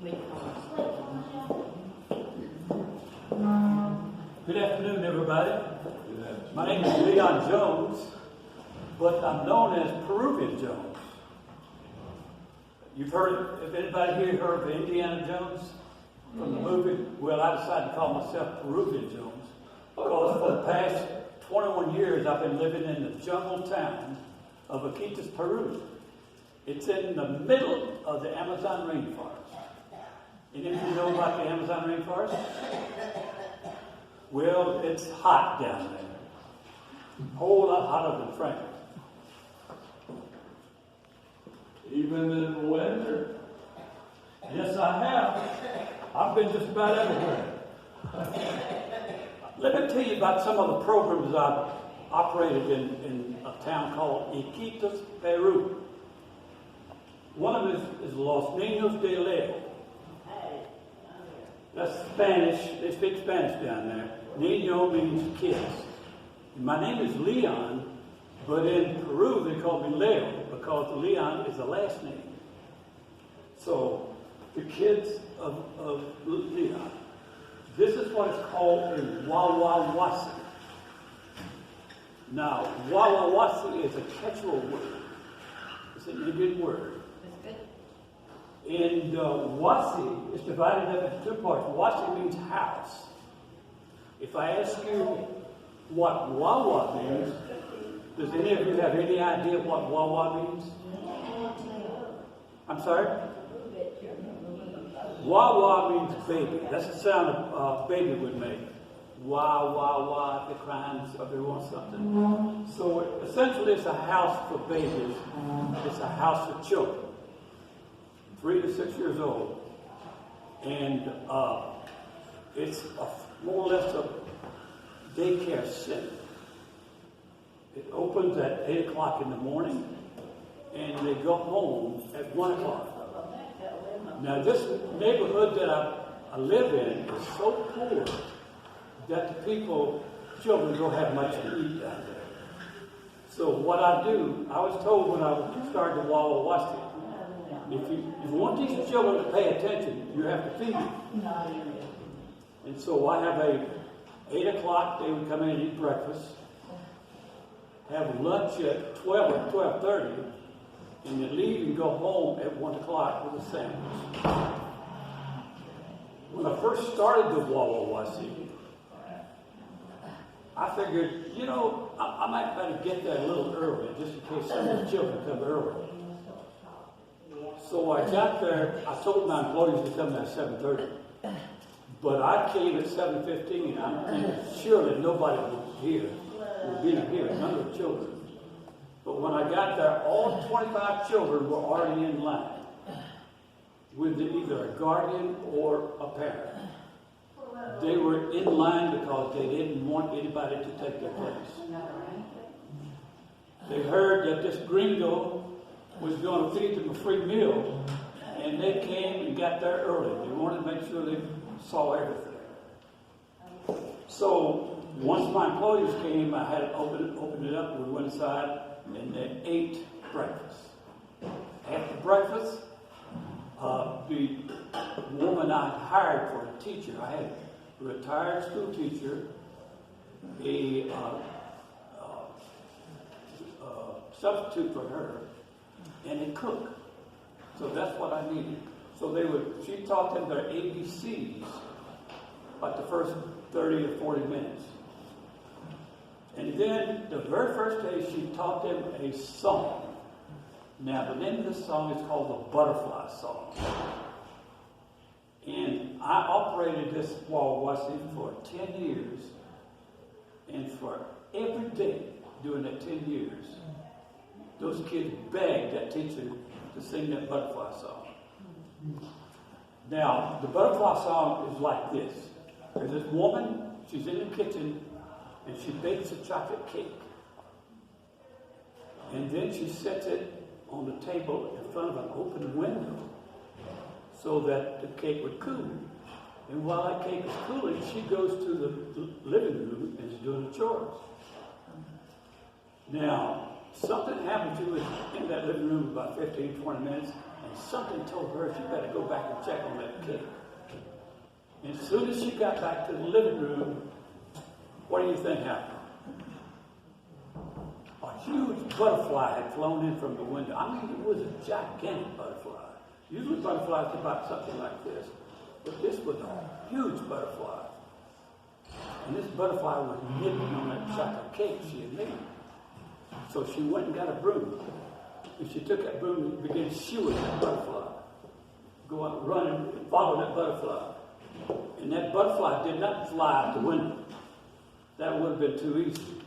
Good afternoon, everybody. My name is Leon Jones, but I'm known as Peruvian Jones. You've heard, if anybody here heard of Indiana Jones from the movie? Well, I decided to call myself Peruvian Jones because for the past 21 years I've been living in the jungle town of Iquitos, Peru. It's in the middle of the Amazon rainforest. Any of you know about the Amazon rainforest? Well, it's hot down there. A whole lot hotter than Franklin. Even in winter? Yes, I have. I've been just about everywhere. Let me tell you about some of the programs I've operated in a town called Iquitos, Peru. One of them is Los Niños de Leo. That's Spanish. They speak Spanish down there. Niño means kids. My name is Leon, but in Peru they call me Leo because Leon is the last name. So the kids of Leon. This is what is called a wawawasi. Now, wawawasi is a Quechua word. It's an Indian word. And wasi is divided up into two parts. Wasi means house. If I ask you what wawa means, does any of you have any idea what wawa means? I'm sorry? Wawa means baby. That's the sound a baby would make. Wah, wah, wah, if they're crying or they want something. So essentially it's a house for babies. It's a house for children. 3 to 6 years old. And it's more or less a daycare center. It opens at 8 o'clock in the morning, and they go home at 1 o'clock. Now, this neighborhood that I live in is so poor that the children don't have much to eat down there. So what I do, I was told when I started the Wawawasi, if you want these children to pay attention, you have to feed them. And so I have a 8 o'clock, they would come in and eat breakfast, have lunch at 12 or 12:30, and then leave and go home at 1 o'clock with a sandwich. When I first started the Wawawasi, I figured, I might better get there a little early, just in case some of the children come early. So I got there, I told my employees to come there at 7:30. But I came at 7:15, and I'm thinking, surely nobody will be here, none of the children. But when I got there, all 25 children were already in line with either a guardian or a parent. They were in line because they didn't want anybody to take their place. They heard that this gringo was going to feed them a free meal, and they came and got there early. They wanted to make sure they saw everything. So once my employees came, I had to open it up. We went inside and they ate breakfast. After breakfast, the woman I hired for a teacher, I had a retired school teacher, a substitute for her, and a cook. So that's what I needed. So she taught them their ABCs like the first 30 or 40 minutes. And then the very first day she taught them a song. Now the name of this song is called the Butterfly Song. And I operated this Wawawasi for 10 years. And for every day during that 10 years, those kids begged that teacher to sing that butterfly song. Now, the butterfly song is like this. There's this woman, she's in the kitchen, and she bakes a chocolate cake. And then she sets it on the table in front of an open window so that the cake would cool. And while that cake is cooling, she goes to the living room and is doing the chores. Now, something happened to us in that living room about 15, 20 minutes, And something told her she better go back and check on that cake. And as soon as she got back to the living room, what do you think happened? A huge butterfly had flown in from the window. I mean, it was a gigantic butterfly. Usually butterflies are about something like this. But this was a huge butterfly. And this butterfly was nibbling on that chocolate cake she had made. So she went and got a broom. And she took that broom and began shooing that butterfly. Go out, run and follow that butterfly. And that butterfly did not fly out the window. That would have been too easy.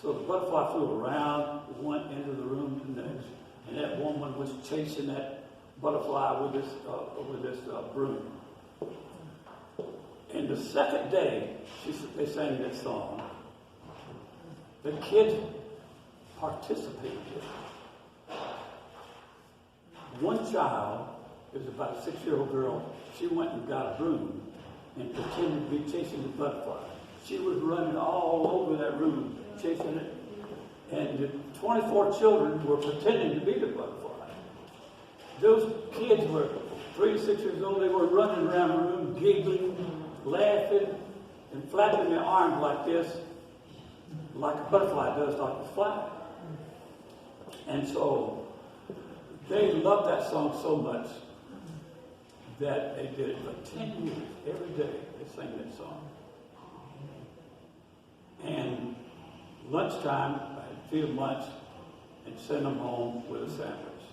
So the butterfly flew around, went into the room to the next. And that woman was chasing that butterfly with this broom. And the second day, they sang this song. The kids participated. One child, it was about a 6-year-old girl, she went and got a broom and pretended to be chasing the butterfly. She was running all over that room, chasing it. And the 24 children were pretending to be the butterfly. Those kids were 3 to 6 years old. They were running around the room, giggling, laughing, and flapping their arms like this, like a butterfly does, like a flag. And so they loved that song so much that they did it for 10 years. Every day they sang that song. And lunchtime, I'd feed them lunch and send them home with a sandwich.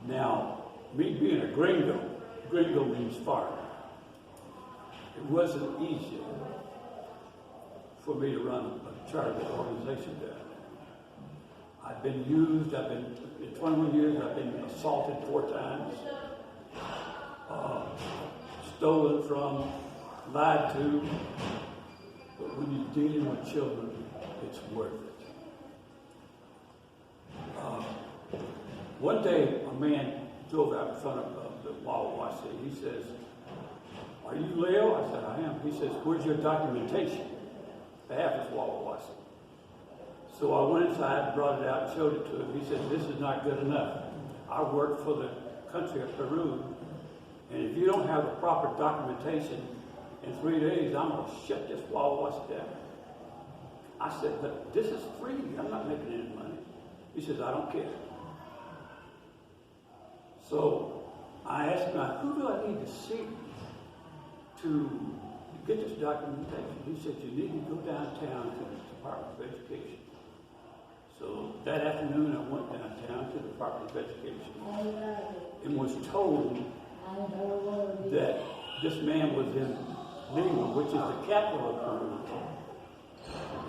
Now, me being a gringo means foreigner. It wasn't easy for me to run a charitable organization there. I've been used, in 21 years, I've been assaulted 4 times, stolen from, lied to. But when you're dealing with children, it's worth it. One day, a man drove out in front of the Wawawasi. He says, "Are you Leo?" I said, "I am." He says, "Where's your documentation?" Behalf is Wawawasi. So I went inside, brought it out, and showed it to him. He said, "This is not good enough. I work for the country of Peru, and if you don't have the proper documentation, in 3 days, I'm going to shut this Wawawasi down." I said, "But this is free. I'm not making any money." He says, "I don't care." So I asked him, "Who do I need to see to get this documentation?" He said, "You need to go downtown to the Department of Education." So that afternoon, I went downtown to the Department of Education and was told that this man was in Lima, which is the capital of Peru,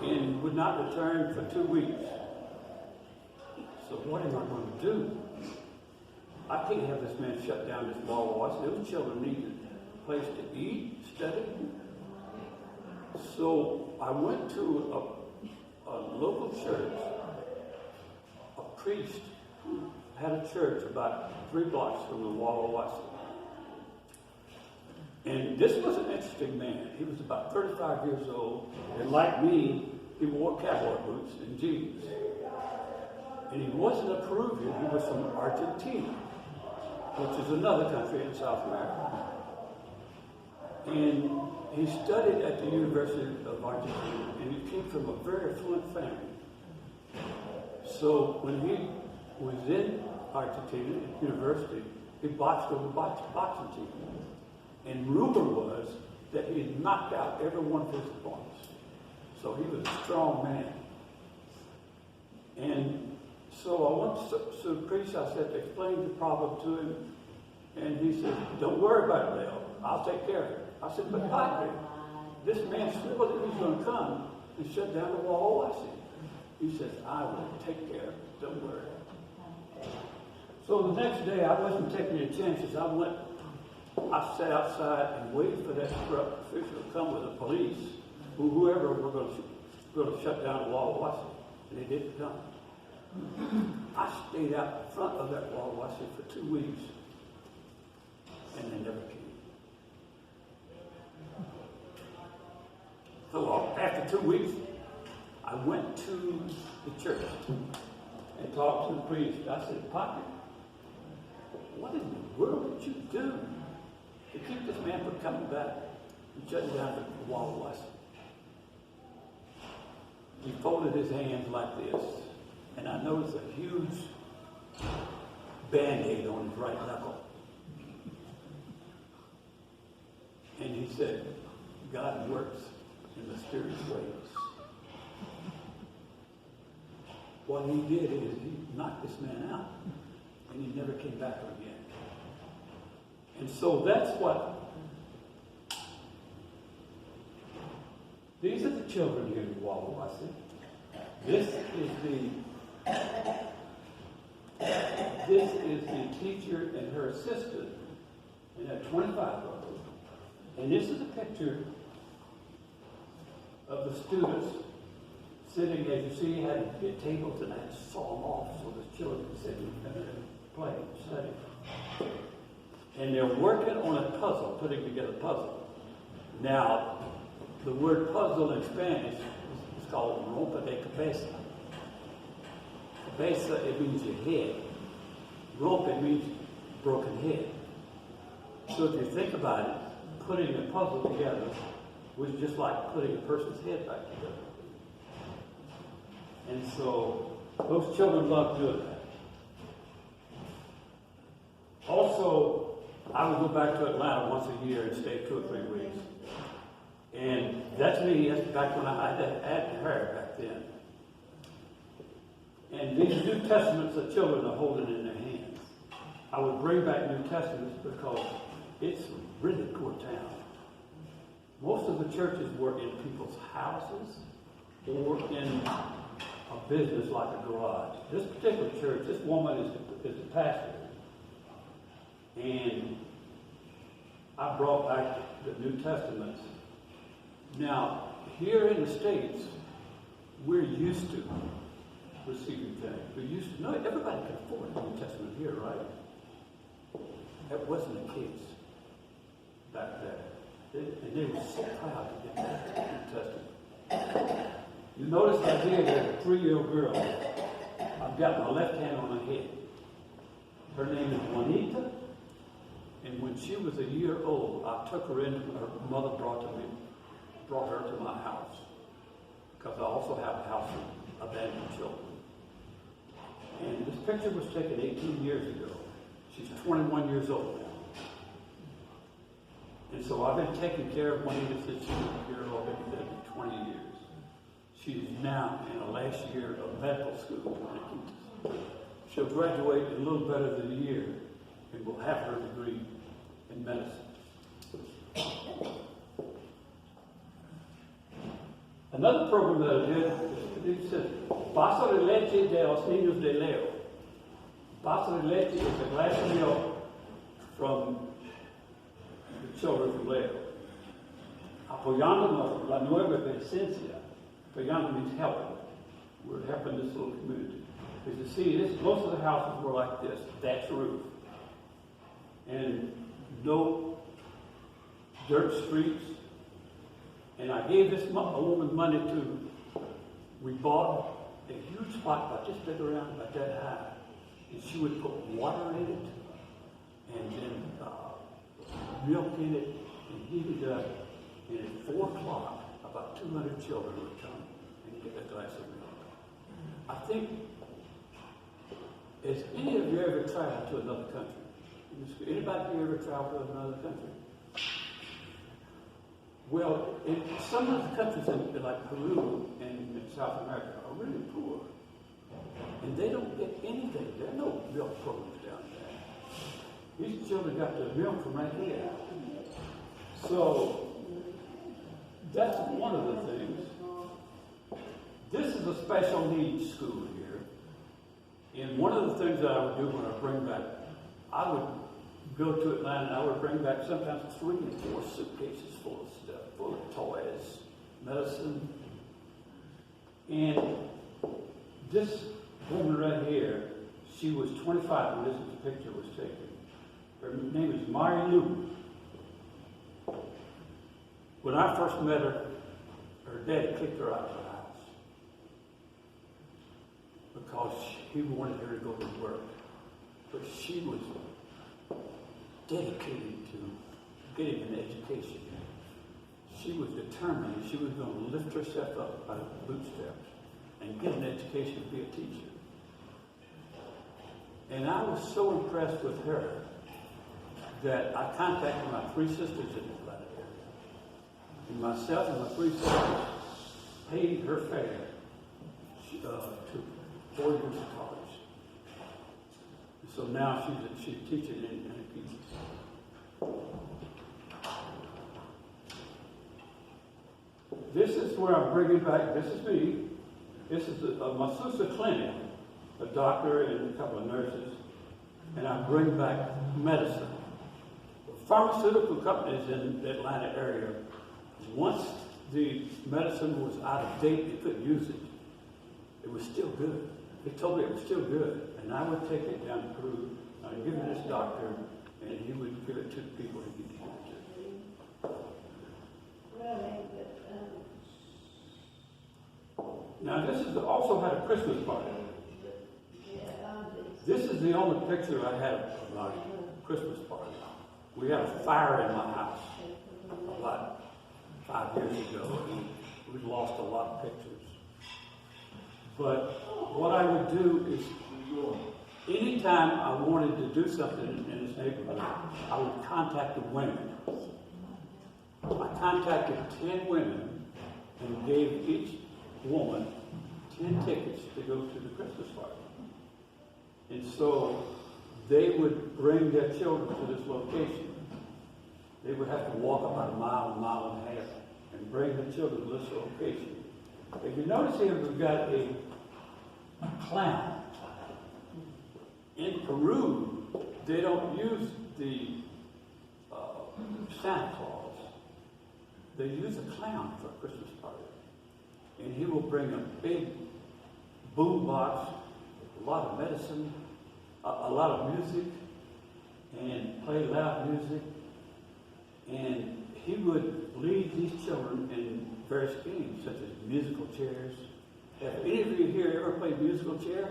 and would not return for 2 weeks. So what am I going to do? I can't have this man shut down this Wawawasi. Those children need a place to eat, study. So I went to a local church. A priest had a church about 3 blocks from the Wawawasi. And this was an interesting man. He was about 35 years old, and like me, he wore cowboy boots and jeans. And he wasn't a Peruvian, he was from Argentina, which is another country in South America. And he studied at the University of Argentina, and he came from a very affluent family. So when he was in Argentina at university, he boxed over boxing team. And rumor was that he had knocked out every one of his opponents. So he was a strong man. And so I went to the priest, I said, explained the problem to him. And he said, "Don't worry about it, Leo. I'll take care of it." I said, "But Padre, this man swore that he was going to come and shut down the Wawawasi." He says, "I will take care of it. Don't worry." So the next day, I wasn't taking any chances. I sat outside and waited for that corrupt official to come with the police, whoever were going to shut down the Wawawasi, and they didn't come. I stayed out in front of that Wawawasi for 2 weeks, and they never came. So after 2 weeks, I went to the church and talked to the priest. I said, "Padre, world did you do to keep this man from coming back and shutting down the Wawa? He folded his hands like this, and I noticed a huge band-aid on his right knuckle. And he said, God works in mysterious ways. What he did is he knocked this man out, and he never came back again. And so that's what, these are the children here in Wawawasi. This is the teacher and her assistant, and there are 25 of them. And this is a picture of the students sitting, as you see, had tables, and I had to saw them off so the children could sit and play and study. And they're working on a puzzle, putting together a puzzle. Now, the word puzzle in Spanish is called rompe de cabeza. Cabeza, it means your head. Rompe means broken head. So if you think about it, putting a puzzle together was just like putting a person's head back together. And so those children love doing that. Also, I would go back to Atlanta once a year and stay 2 or 3 weeks. And that's me, that's back when I had hair back then. And these New Testaments that children are holding in their hands, I would bring back New Testaments because it's a really poor town. Most of the churches were in people's houses or in a business like a garage. This particular church, this woman is the pastor. And I brought back the New Testaments. Now, here in the States, we're used to receiving things. We're used to, no, everybody can afford the New Testament here, right? That wasn't the case back then. And they were so proud to get that New Testament. You notice right here, there's a 3-year-old girl. I've got my left hand on her head. Her name is Juanita. And when she was a year old, I took her in, her mother brought her to my house. Because I also have a house of abandoned children. And this picture was taken 18 years ago. She's 21 years old now. And so I've been taking care of Juanita since she was a year old, maybe 20 years. She's now in her last year of medical school in Iquitos. She'll graduate in a little better than a year, and will have her degree in medicine. Another program that I did, it says, Vaso de leche de los niños de Leo. Vaso de leche is a glass of milk from the children of Leo. Apoyando la nueva presencia. Apoyando means helping. We're helping this little community. As you see, most of the houses were like this, thatch roof. And no dirt streets. And I gave this a woman money we bought a huge pot about this big around, about that high. And she would put water in it, and then milk in it, and heat it up. And at 4 o'clock, about 200 children would come and get a glass of milk. I think, has any of you ever traveled to another country? Anybody here ever traveled to another country? Well, in some of the countries like Peru and in South America are really poor. And they don't get anything. There are no milk programs down there. These children got their milk from right here. So, that's one of the things. This is a special needs school here. And one of the things that I would do when I bring back, I would go to Atlanta and I would bring back sometimes 3 and 4 suitcases full of stuff, full of toys, medicine. And this woman right here, she was 25 when this picture was taken. Her name is Mary Lou. When I first met her, her dad kicked her out of the house because he wanted her to go to work. But she was dedicated to getting an education. She was determined she was going to lift herself up by the bootstraps and get an education to be a teacher. And I was so impressed with her that I contacted my three sisters in the Atlanta area. And myself and my three sisters paid her fare to 4 years of college. So now she's teaching in Iquitos. This is where I'm bringing back, this is me. This is my sister clinic, a doctor and a couple of nurses. And I bring back medicine. Pharmaceutical companies in the Atlanta area, once the medicine was out of date, they couldn't use it. It was still good. They told me it was still good. And I would take it down to Peru, I'd give it to this doctor, and he would give it to the people he could give it to. Now this is also had a Christmas party. This is the only picture I have of my Christmas party. We had a fire in my house about 5 years ago, and we lost a lot of pictures. But what I would do is, anytime I wanted to do something in this neighborhood, I would contact the women. I contacted 10 women and gave each woman 10 tickets to go to the Christmas party. And so they would bring their children to this location. They would have to walk about a mile and a half, and bring the children to this location. If you notice here, we've got a clown. In Peru, they don't use the Santa Claus. They use a clown for a Christmas party. And he will bring a big boom box, a lot of medicine, a lot of music, and play loud music. And he would lead these children in various games, such as musical chairs. Have any of you here ever played musical chair?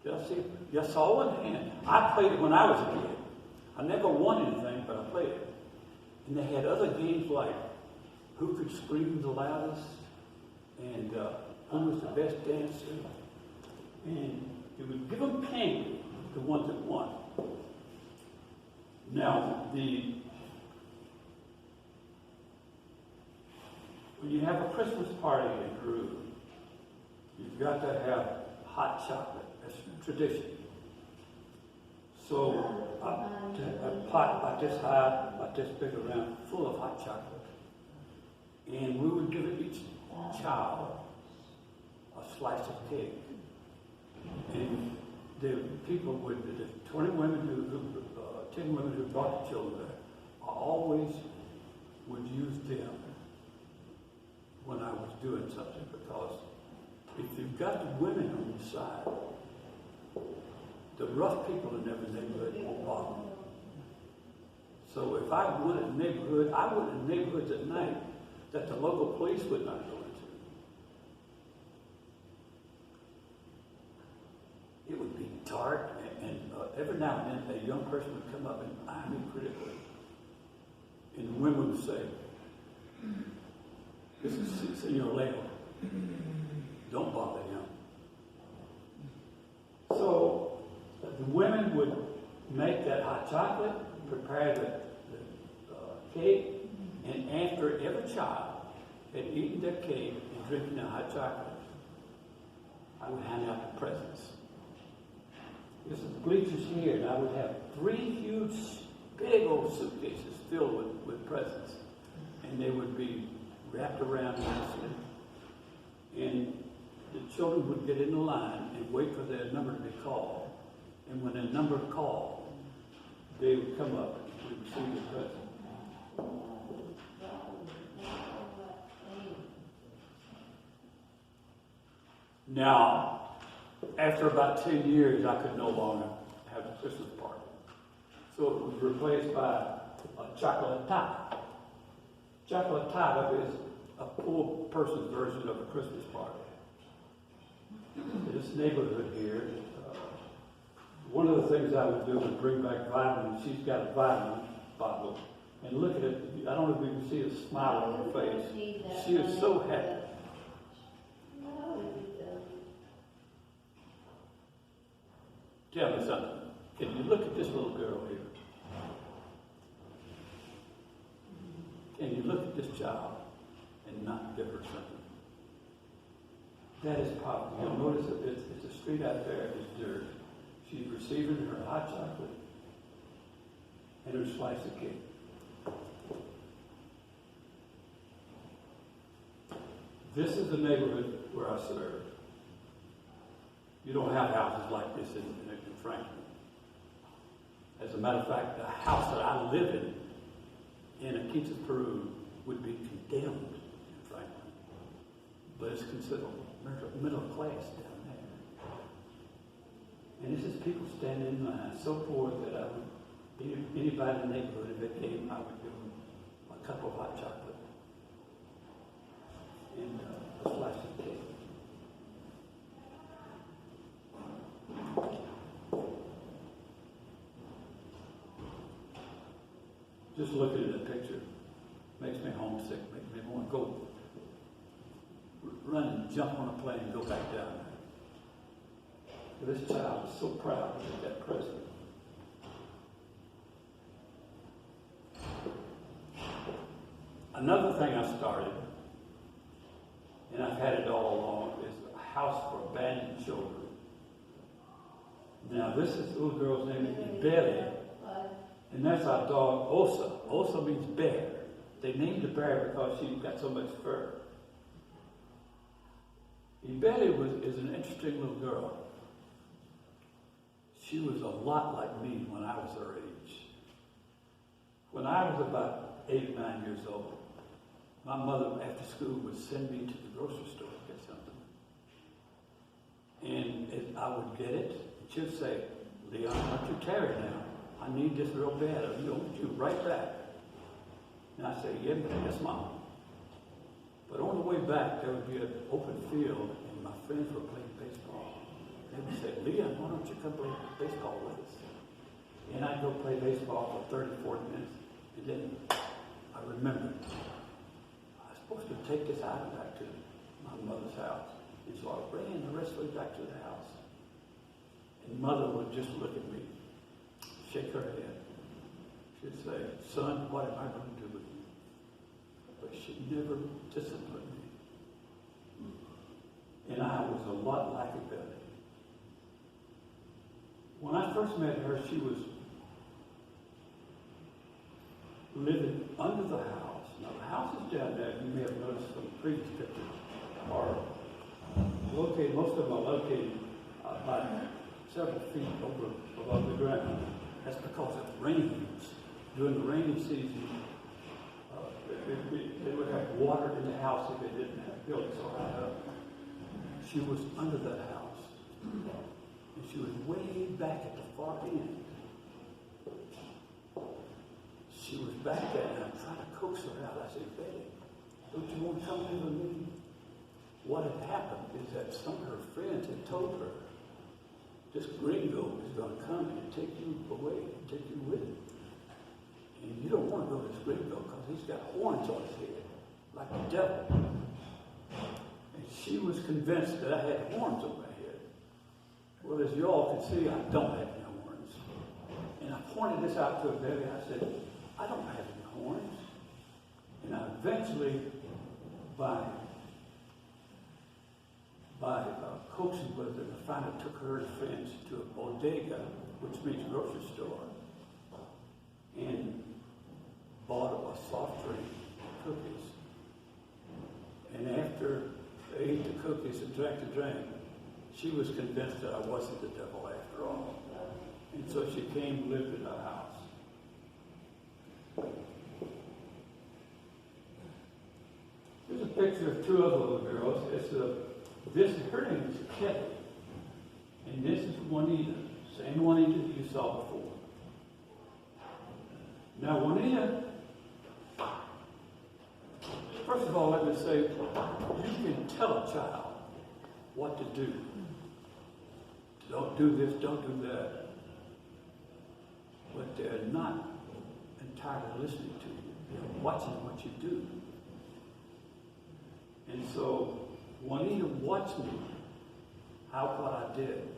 Did I see it? You saw one hand. I played it when I was a kid. I never won anything, but I played it. And they had other games like who could scream the loudest, and who was the best dancer. And it would give them candy, the ones that won. Now, when you have a Christmas party in Peru, you've got to have hot chocolate. That's tradition. So a pot about this high, about this big around, full of hot chocolate. And we would give each child a slice of cake. And the people would, the 20 women 10 women who brought the children there, I always would use them when I was doing something, because if you've got the women on your side, the rough people in every neighborhood won't bother you. So if I wanted a neighborhood, I wanted neighborhoods at night that the local police would not go into. It would be dark, and every now and then a young person would come up and eye me critically. And the women would say, "This is Senor Leo. Don't bother him." So the women would make that hot chocolate, prepare the cake, and after every child had eaten their cake and drinking their hot chocolate, I would hand out the presents. This is the bleachers here, and I would have 3 huge, big old suitcases filled with presents. And they would be wrapped around nicely. And the children would get in the line and wait for their number to be called. And when their number called, they would come up and receive the present. Now, after about 10 years, I could no longer have a Christmas party. So it was replaced by a chocolatata. Chocolatata is a poor person's version of a Christmas party. In this neighborhood here, one of the things I would do is bring back vitamins. She's got a vitamin bottle. And look at it. I don't know if you can see a smile on her face. She is so happy. Tell me something. Can you look at this little girl here? Can you look at this child and not give her something? That is poverty. You'll notice that it's a street out there, it's dirt. She's receiving her hot chocolate and her slice of cake. This is the neighborhood where I serve. You don't have houses like this in Franklin. As a matter of fact, the house that I live in Iquitos, Peru, would be condemned in Franklin. But it's considered middle class down there. And this is people standing in line, so poor that I would, anybody in the neighborhood, if it came, I would give them a cup of hot chocolate and a slice of cake. Just looking at that picture makes me homesick, makes me want to go run and jump on a plane and go back down there. This child is so proud to get that present. Another thing I started, and I've had it all along, is a house for abandoned children. Now this is the little girl's name is Belly, and that's our dog Osa. Osa means bear. They named the bear because she's got so much fur. And Belly is an interesting little girl. She was a lot like me when I was her age. When I was about 8 or 9 years old, my mother after school would send me to the grocery store to get something. And I would get it, and she'd say, "Leon, don't you tarry now. I need this real bad. I'll be you right back." And I say, "Yeah, yes, Mom." But on the way back, there would be an open field, and my friends were playing baseball. They would say, "Leon, why don't you come play baseball with us?" And I'd go play baseball for 30, 40 minutes. And then I remembered, I was supposed to take this item back to my mother's house. And so I ran the rest of the way back to the house. And Mother would just look at me, shake her head. She'd say, "Son, what am I going to do with you?" But she never disciplined me. And I was a lot like a Betty. When I first met her, she was living under the house. Now the houses down there, you may have noticed from the previous pictures, are located, most of them are located about several feet above the ground. That's because it rains. During the rainy season, they would have water in the house if they didn't have built so high up. She was under that house. And she was way back at the far end. She was back there, and I'm trying to coax her out. I said, "Betty, don't you want to come in with me?" What had happened is that some of her friends had told her, "This gringo is going to come and take you away and take you with him. And you don't want to go to this gringo because he's got horns on his head, like the devil." And she was convinced that I had horns on my head. Well, as you all can see, I don't have any horns. And I pointed this out to her, Betty. I said, "I don't have any horns." And I eventually, by coaxing with her, I finally took her and friends to a bodega, which means grocery store, and bought a soft drink, cookies. And after they ate the cookies and drank the drink, she was convinced that I wasn't the devil after all. And so she came and lived in our house. Here's a picture of two other little girls. Her name is Kelly, and this is Juanita, same Juanita that you saw before. Now Juanita, first of all, let me say, you can tell a child what to do. Don't do this, don't do that. not entirely listening to you. They're watching what you do. And so Juanita watched me, what I did.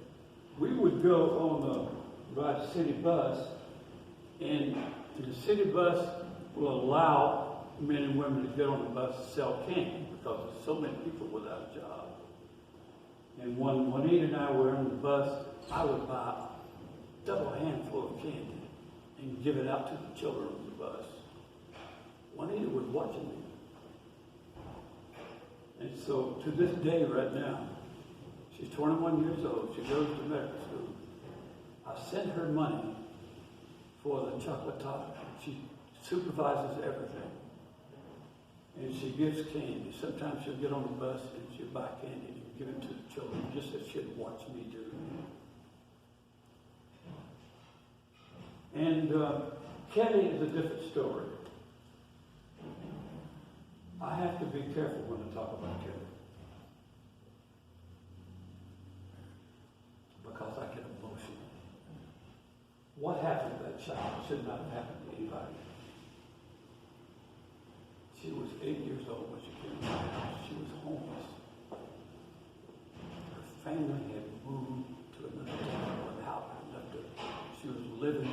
We would go on ride the city bus, and the city bus will allow men and women to get on the bus and sell candy because there's so many people without a job. And when Juanita and I were on the bus, I would buy a double handful of candy and give it out to the children on the bus. Juanita was watching me. And so to this day right now, she's 21 years old. She goes to medical school. I send her money for the chocolate top. She supervises everything. And she gives candy. Sometimes she'll get on the bus and she'll buy candy and give it to the children, just as she'd watch me do. And Kelly is a different story. I have to be careful when I talk about Kelly. Because I get emotional. What happened to that child should not have happened to anybody. She was 8 years old when she came to my house. She was homeless. Her family had moved to another town without her. Left her. She was living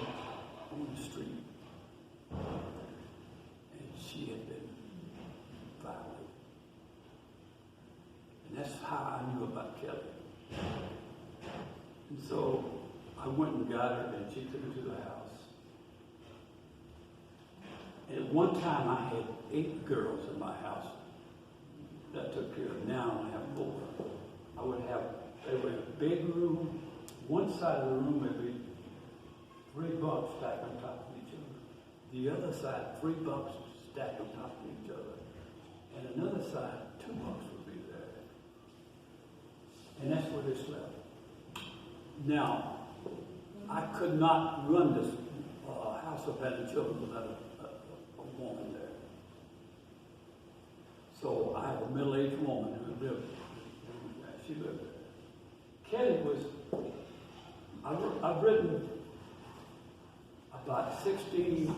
on the street. And she had been violated. And that's how I knew about Kelly. And so I went and got her, and she took her to the house. And at one time, I had 8 girls in my house that took care of. Now I only have 4. I would have, they were in a big room. One side of the room would be 3 bunks stacked on top of each other. The other side, 3 bunks stacked on top of each other. And another side, 2 bunks would be there. And that's where they slept. Now, I could not run this house of having children without a woman there. So I have a middle-aged woman who lived there. She lived there. Kelly was, I've written about 16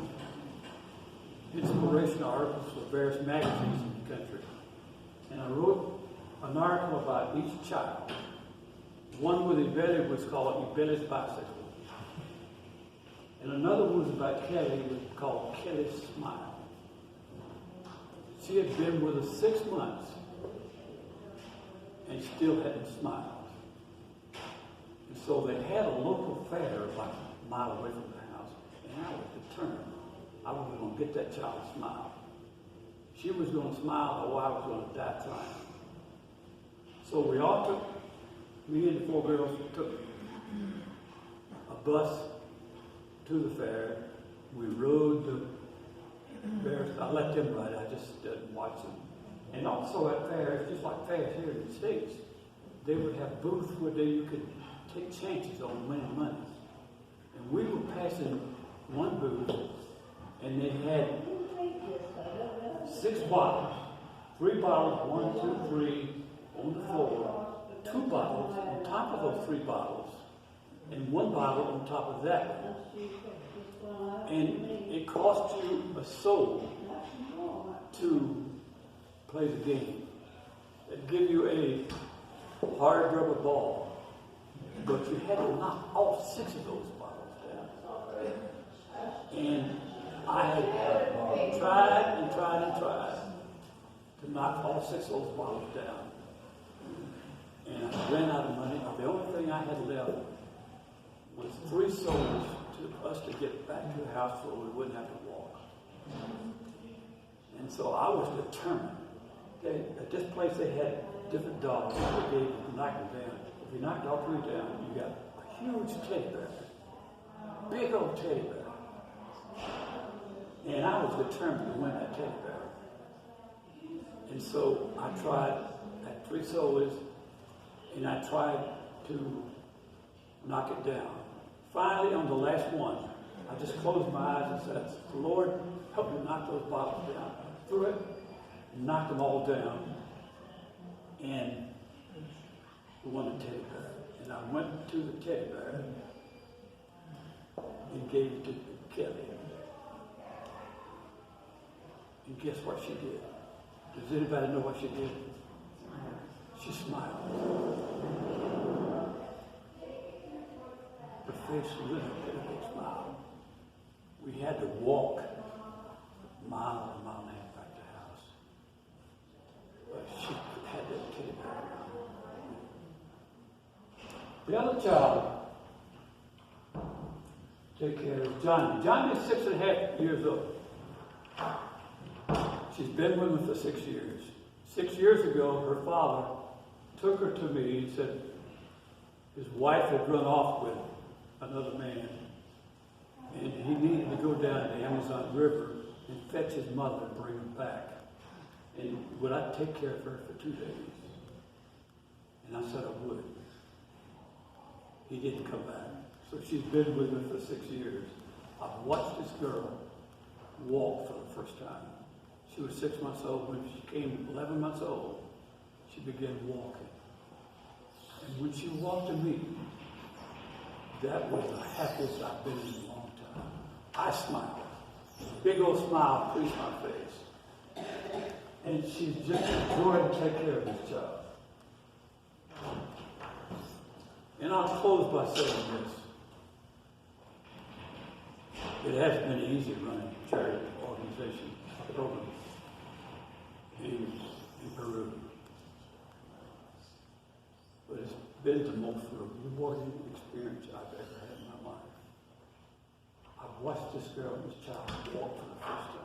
inspirational articles for various magazines in the country. And I wrote an article about each child. One with Ibele was called Ibele's Bicycle. And another one was about Kelly, was called Kelly's Smile. She had been with us 6 months and still hadn't smiled. And so they had a local fair like a mile away from the house, and I was determined I was going to get that child to smile. She was going to smile, or I was going to die trying. So we all took, me and the 4 girls took a bus to the fair. We rode the fairs. I let them ride. I just didn't watch them. And also at fairs, just like fairs here in the States, they would have booths where you could take chances on winning money. And we were passing one booth, and they had 6 bottles. 3 bottles, 1, 2, 3, on the floor. 2 bottles on top of those 3 bottles, and 1 bottle on top of that one. And it cost you a soul to play the game. They'd give you a hard rubber ball, but you had to knock all 6 of those bottles down. And I had tried and tried and tried to knock all 6 of those bottles down. And I ran out of money. The only thing I had left was 3 souls to us to get back to the house so we wouldn't have to walk. And so I was determined. At this place they had different dogs. They gave you knock them down. If you knocked all 3 down, you got a huge teddy bear. Big old teddy bear. And I was determined to win that teddy bear. And so I tried at 3 solos, and I tried to knock it down. Finally, on the last one, I just closed my eyes and said, Lord, help me knock those bottles down. Threw it, and knocked them all down, and won the teddy bear. And I went to the teddy bear and gave it to Kelly. And guess what she did? Does anybody know what she did? She smiled. Her face lit up in a big smile. We had to walk a mile and a half back to the house. But she had that teddy bear around. The other child, take care of Johnny. Johnny is 6.5 years old. She's been with me for 6 years. 6 years ago, her father took her to me and said his wife had run off with another man, and he needed to go down the Amazon River and fetch his mother and bring her back. And would I take care of her for 2 days? And I said I would. He didn't come back. So she's been with me for 6 years. I've watched this girl walk for the first time. She was 6 months old. When she came 11 months old, she began walking. And when she walked to me, that was the happiest I've been in a long time. I smiled. Big old smile creased my face. And she's just enjoying to take care of this child. And I'll close by saying this. It hasn't been easy running a charity organization program in Peru. But it's been the most rewarding experience I've ever had in my life. I've watched this girl and this child walk for the first time.